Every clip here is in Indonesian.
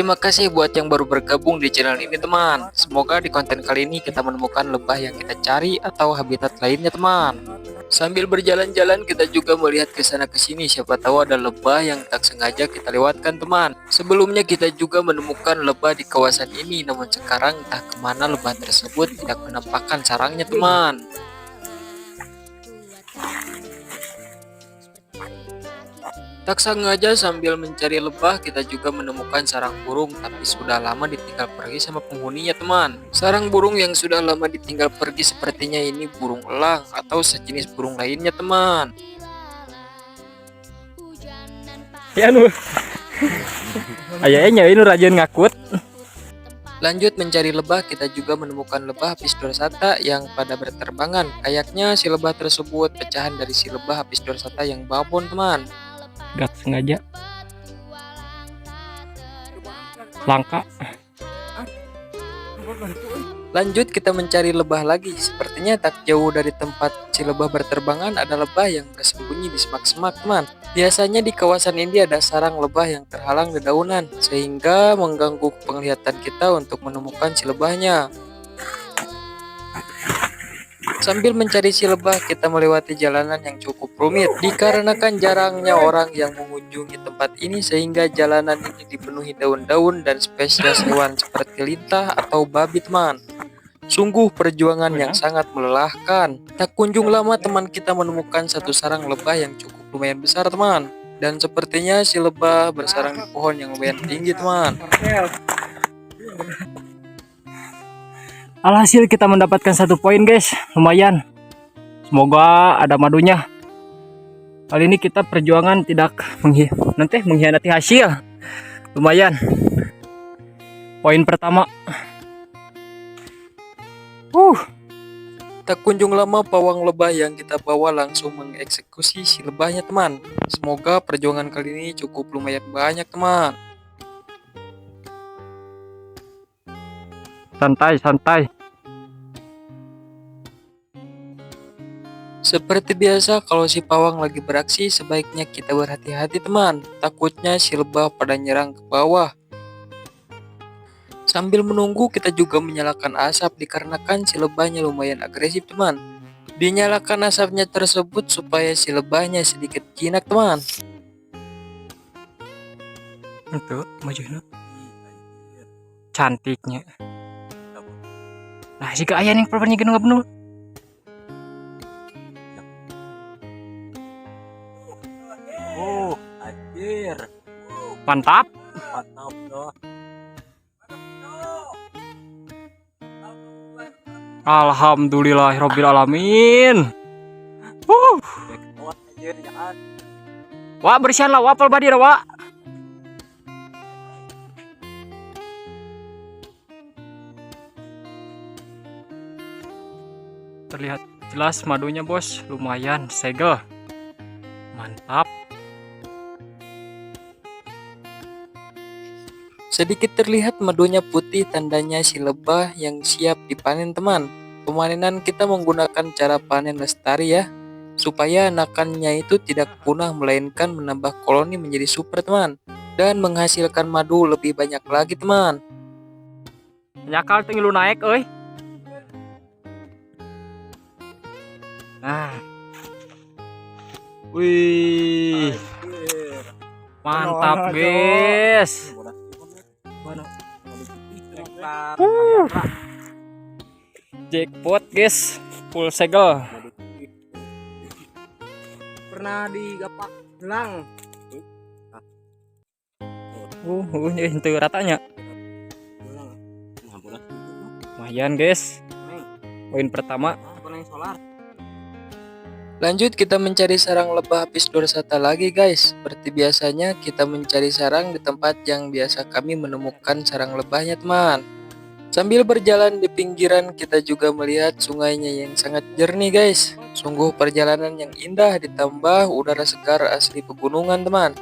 Terima kasih buat yang baru bergabung di channel ini teman. Semoga di konten kali ini kita menemukan lebah yang kita cari atau habitat lainnya teman. Sambil berjalan-jalan kita juga melihat ke sana ke sini, siapa tahu ada lebah yang tak sengaja kita lewatkan teman. Sebelumnya kita juga menemukan lebah di kawasan ini, namun sekarang entah kemana lebah tersebut tidak menampakkan sarangnya teman. Tak sengaja sambil mencari lebah kita juga menemukan sarang burung, tapi sudah lama ditinggal pergi sama penghuninya teman. Sarang burung yang sudah lama ditinggal pergi sepertinya ini burung elang atau sejenis burung lainnya teman. Ya nu. Ayahnya ini rajin ngakut. Lanjut mencari lebah, kita juga menemukan lebah apis dorsata yang pada berterbangan. Kayaknya si lebah tersebut pecahan dari si lebah apis dorsata yang babon teman. Gak sengaja. Langka. Lanjut kita mencari lebah lagi. Sepertinya tak jauh dari tempat si lebah berterbangan ada lebah yang bersembunyi di semak-semak teman. Biasanya di kawasan ini ada sarang lebah yang terhalang dedaunan, sehingga mengganggu penglihatan kita untuk menemukan si lebahnya. Sambil mencari si lebah, kita melewati jalanan yang cukup rumit. Dikarenakan jarangnya orang yang mengunjungi tempat ini, sehingga jalanan ini dipenuhi daun-daun dan spesies hewan seperti lintah atau babi teman. Sungguh perjuangan yang sangat melelahkan. Tak kunjung lama teman kita menemukan satu sarang lebah yang cukup lumayan besar teman. Dan sepertinya si lebah bersarang di pohon yang lumayan tinggi teman. Alhasil kita mendapatkan 1 poin guys, lumayan. Semoga ada madunya. Kali ini kita perjuangan tidak mengkhianati hasil. Lumayan. Poin pertama. Tak kunjung lama pawang lebah yang kita bawa langsung mengeksekusi si lebahnya teman. Semoga perjuangan kali ini cukup lumayan banyak teman. Santai. Seperti biasa kalau si pawang lagi beraksi sebaiknya kita berhati-hati teman. Takutnya si lebah pada nyerang ke bawah. Sambil menunggu kita juga menyalakan asap dikarenakan si lebahnya lumayan agresif teman. Dinyalakan asapnya tersebut supaya si lebahnya sedikit jinak teman. Itu majunya. Cantiknya. Nah, jika ayah nih perpanjang nggak penuh. Oh, anjir. Mantap. Mantap loh. Alhamdulillahirabbil alamin. Jackpot anjir jangan. Wah, bersihan lah wapel badir wah. Terlihat jelas madunya bos, lumayan segel. Mantap. Sedikit terlihat madunya putih, tandanya si lebah yang siap dipanen teman. Pemanenan kita menggunakan cara panen lestari ya, supaya anakannya itu tidak punah melainkan menambah koloni menjadi super teman, dan menghasilkan madu lebih banyak lagi teman. Nyakal tinggi lu naik euy. Nah. Wih. Anjir. Mantap guys. Jackpot guys, full segel. Pernah digapak hilang. Itu ratanya. Lumayan guys. Poin pertama. Solar. Lanjut kita mencari sarang lebah apis dorsata lagi guys. Seperti biasanya kita mencari sarang di tempat yang biasa kami menemukan sarang lebahnya teman. Sambil berjalan di pinggiran kita juga melihat sungainya yang sangat jernih guys. Sungguh perjalanan yang indah ditambah udara segar asli pegunungan teman.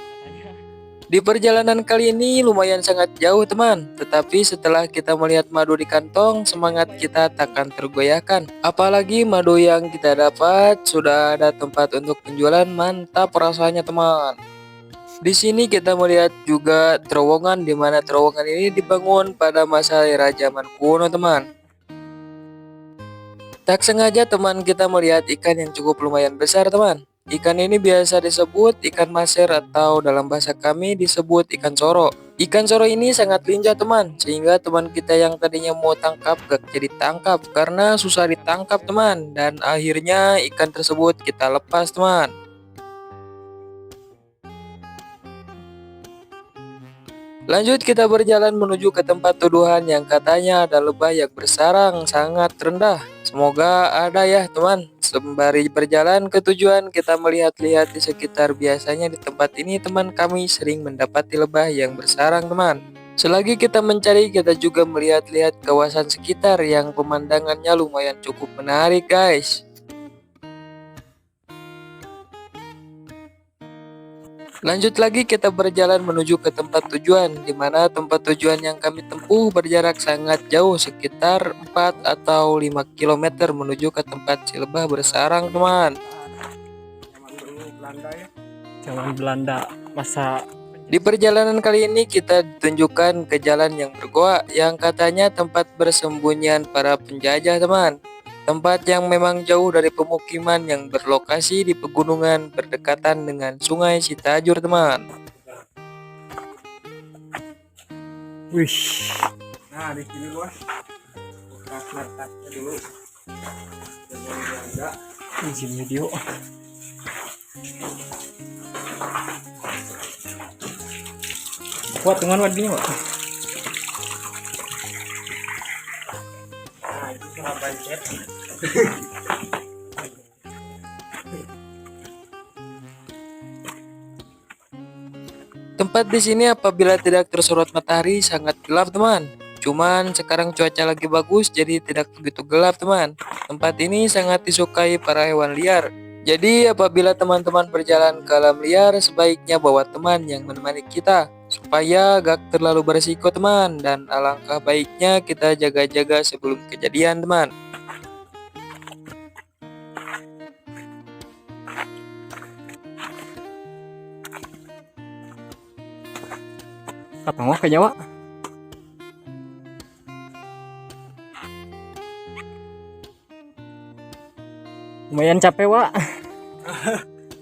Di perjalanan kali ini lumayan sangat jauh teman, tetapi setelah kita melihat madu di kantong, semangat kita takkan tergoyahkan. Apalagi madu yang kita dapat sudah ada tempat untuk penjualan, mantap rasanya teman. Di sini kita melihat juga terowongan di mana terowongan ini dibangun pada masa era zaman kuno, teman. Tak sengaja teman kita melihat ikan yang cukup lumayan besar, teman. Ikan ini biasa disebut ikan maser atau dalam bahasa kami disebut ikan soro. Ikan soro ini sangat lincah, teman, sehingga teman kita yang tadinya mau tangkap gak jadi tangkap karena susah ditangkap, teman. Dan akhirnya ikan tersebut kita lepas, teman. Lanjut kita berjalan menuju ke tempat tuduhan yang katanya ada lebah yang bersarang sangat rendah. Semoga ada ya, teman. Sembari berjalan ke tujuan kita melihat-lihat di sekitar. Biasanya di tempat ini teman kami sering mendapati lebah yang bersarang, teman. Selagi kita mencari kita juga melihat-lihat kawasan sekitar yang pemandangannya lumayan cukup menarik, guys. Lanjut lagi kita berjalan menuju ke tempat tujuan, di mana tempat tujuan yang kami tempuh berjarak sangat jauh, sekitar 4 atau 5 km menuju ke tempat si lebah bersarang, teman. Zaman dulu Belanda ya. Zaman Belanda masa Di perjalanan kali ini kita ditunjukkan ke jalan yang bergoa yang katanya tempat bersembunyian para penjajah, teman. Tempat yang memang jauh dari pemukiman yang berlokasi di pegunungan berdekatan dengan Sungai Citajur, teman. wih, Nah di sini bos, bekas markasnya dulu. Zaman Belanda. izin video. Kuat dengan wadinya, Pak. Nah itu Surabaya Jet. Tempat di sini apabila tidak tersorot matahari sangat gelap, teman. Cuman sekarang cuaca lagi bagus jadi tidak begitu gelap, teman. Tempat ini sangat disukai para hewan liar. Jadi apabila teman-teman berjalan ke alam liar sebaiknya bawa teman yang menemani kita supaya gak terlalu berisiko, teman, dan alangkah baiknya kita jaga-jaga sebelum kejadian, teman. Apa mau ke Jawa? Lumayan capek, Wak.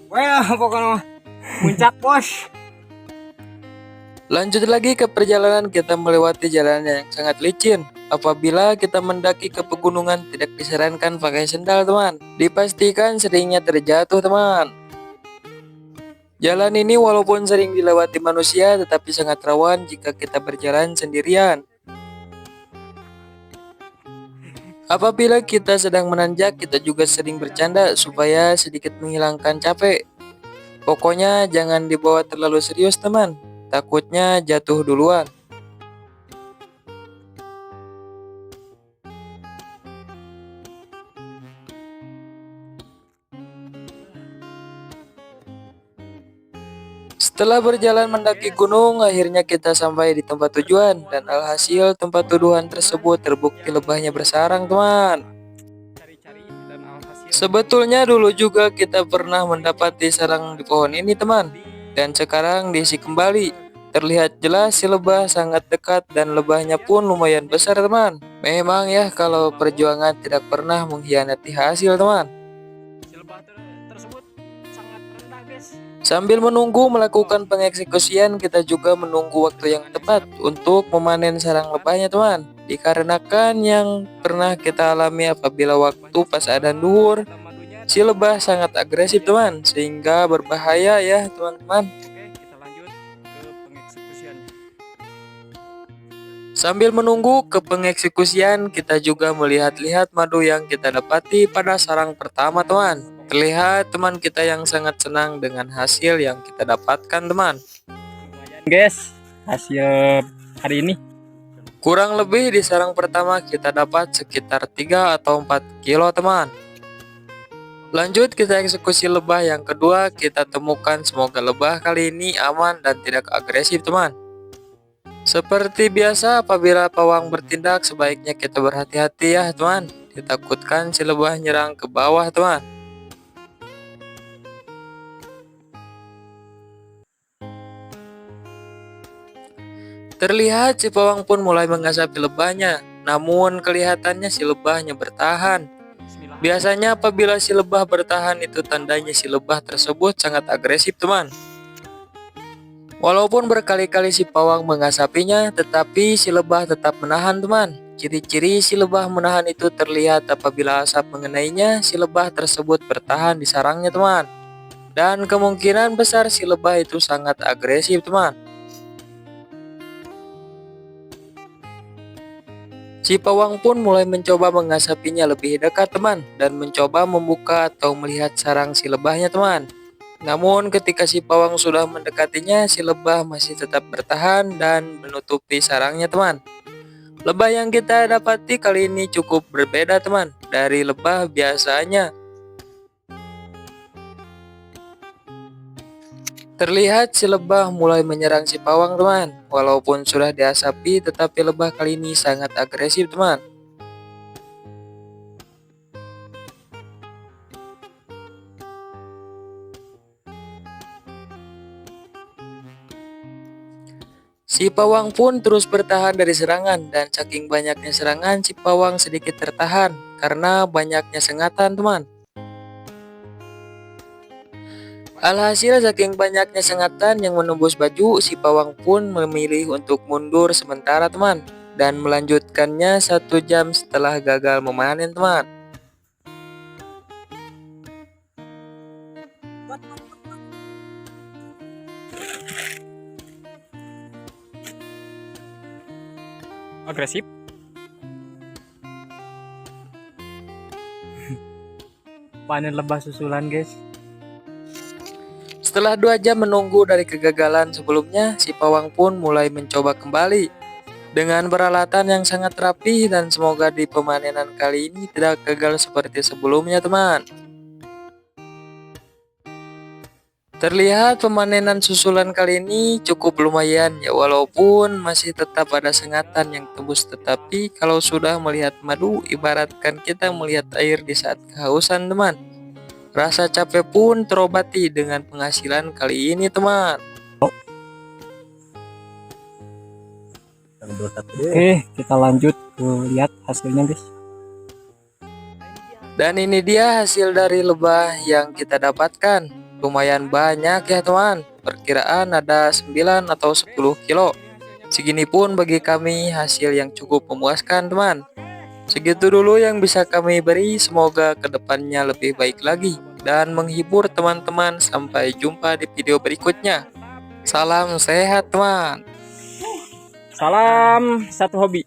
Wah pokoknya puncak bos. Lanjut lagi ke perjalanan, kita melewati jalan yang sangat licin. Apabila kita mendaki ke pegunungan tidak disarankan pakai sendal, teman. Dipastikan seringnya terjatuh, teman. Jalan ini walaupun sering dilewati manusia tetapi sangat rawan jika kita berjalan sendirian. Apabila kita sedang menanjak, kita juga sering bercanda supaya sedikit menghilangkan capek. Pokoknya jangan dibawa terlalu serius, teman. Takutnya jatuh duluan. Setelah berjalan mendaki gunung, akhirnya kita sampai di tempat tujuan dan alhasil tempat tuduhan tersebut terbukti lebahnya bersarang, teman. Cari-cari dan alhasil Sebetulnya dulu juga kita pernah mendapati sarang di pohon ini, teman. Dan sekarang diisi kembali. Terlihat jelas si lebah sangat dekat dan lebahnya pun lumayan besar, teman. Memang ya kalau perjuangan tidak pernah mengkhianati hasil, teman. si lebah tersebut sangat rendah, guys. Sambil menunggu melakukan pengeksekusian, kita juga menunggu waktu yang tepat untuk memanen sarang lebahnya, teman. Dikarenakan yang pernah kita alami apabila waktu pas adzan duhur, Ada madunya. si lebah sangat agresif, teman, sehingga berbahaya ya, teman-teman. Oke, kita lanjut ke pengeksekusiannya. Sambil menunggu ke pengeksekusian, kita juga melihat-lihat madu yang kita dapati pada sarang pertama, teman. Terlihat teman kita yang sangat senang dengan hasil yang kita dapatkan, teman. Lumayan, guys, hasil hari ini. Kurang lebih di sarang pertama kita dapat sekitar 3 atau 4 kilo, teman. Lanjut kita eksekusi lebah yang kedua, kita temukan semoga lebah kali ini aman dan tidak agresif, teman. Seperti biasa apabila pawang bertindak sebaiknya kita berhati-hati ya, teman. Ditakutkan si lebah nyerang ke bawah, teman. Terlihat si pawang pun mulai mengasapi lebahnya, namun kelihatannya si lebahnya bertahan. Biasanya apabila si lebah bertahan itu tandanya si lebah tersebut sangat agresif teman. Walaupun berkali-kali si pawang mengasapinya, tetapi si lebah tetap menahan teman. Ciri-ciri si lebah menahan itu terlihat apabila asap mengenainya, si lebah tersebut bertahan di sarangnya teman. Dan kemungkinan besar si lebah itu sangat agresif teman. Si pawang pun mulai mencoba mengasapinya lebih dekat teman dan mencoba membuka atau melihat sarang si lebahnya teman. Namun ketika si pawang sudah mendekatinya, si lebah masih tetap bertahan dan menutupi sarangnya teman. Lebah yang kita dapati kali ini cukup berbeda teman dari lebah biasanya. Terlihat si lebah mulai menyerang si pawang teman. Walaupun sudah diasapi tetapi lebah kali ini sangat agresif teman. Si pawang pun terus bertahan dari serangan dan saking banyaknya serangan si pawang sedikit tertahan karena banyaknya sengatan teman. Alhasil saking banyaknya sengatan yang menembus baju, si pawang pun memilih untuk mundur sementara teman dan melanjutkannya 1 jam setelah gagal memanen teman. Agresif. Panen lebah susulan guys. Setelah 2 jam menunggu dari kegagalan sebelumnya, si pawang pun mulai mencoba kembali dengan peralatan yang sangat rapi dan semoga di pemanenan kali ini tidak gagal seperti sebelumnya teman. Terlihat pemanenan susulan kali ini cukup lumayan ya, walaupun masih tetap ada sengatan yang tembus, tetapi kalau sudah melihat madu ibaratkan kita melihat air di saat kehausan teman. Rasa capek pun terobati dengan penghasilan kali ini teman. Oke, kita lanjut ke lihat hasilnya guys. Dan ini dia hasil dari lebah yang kita dapatkan. Lumayan banyak ya teman, perkiraan ada 9 atau 10 kilo. Segini pun bagi kami hasil yang cukup memuaskan teman. Segitu dulu yang bisa kami beri, semoga kedepannya lebih baik lagi dan menghibur teman-teman. Sampai jumpa di video berikutnya. Salam sehat teman. Salam satu hobi.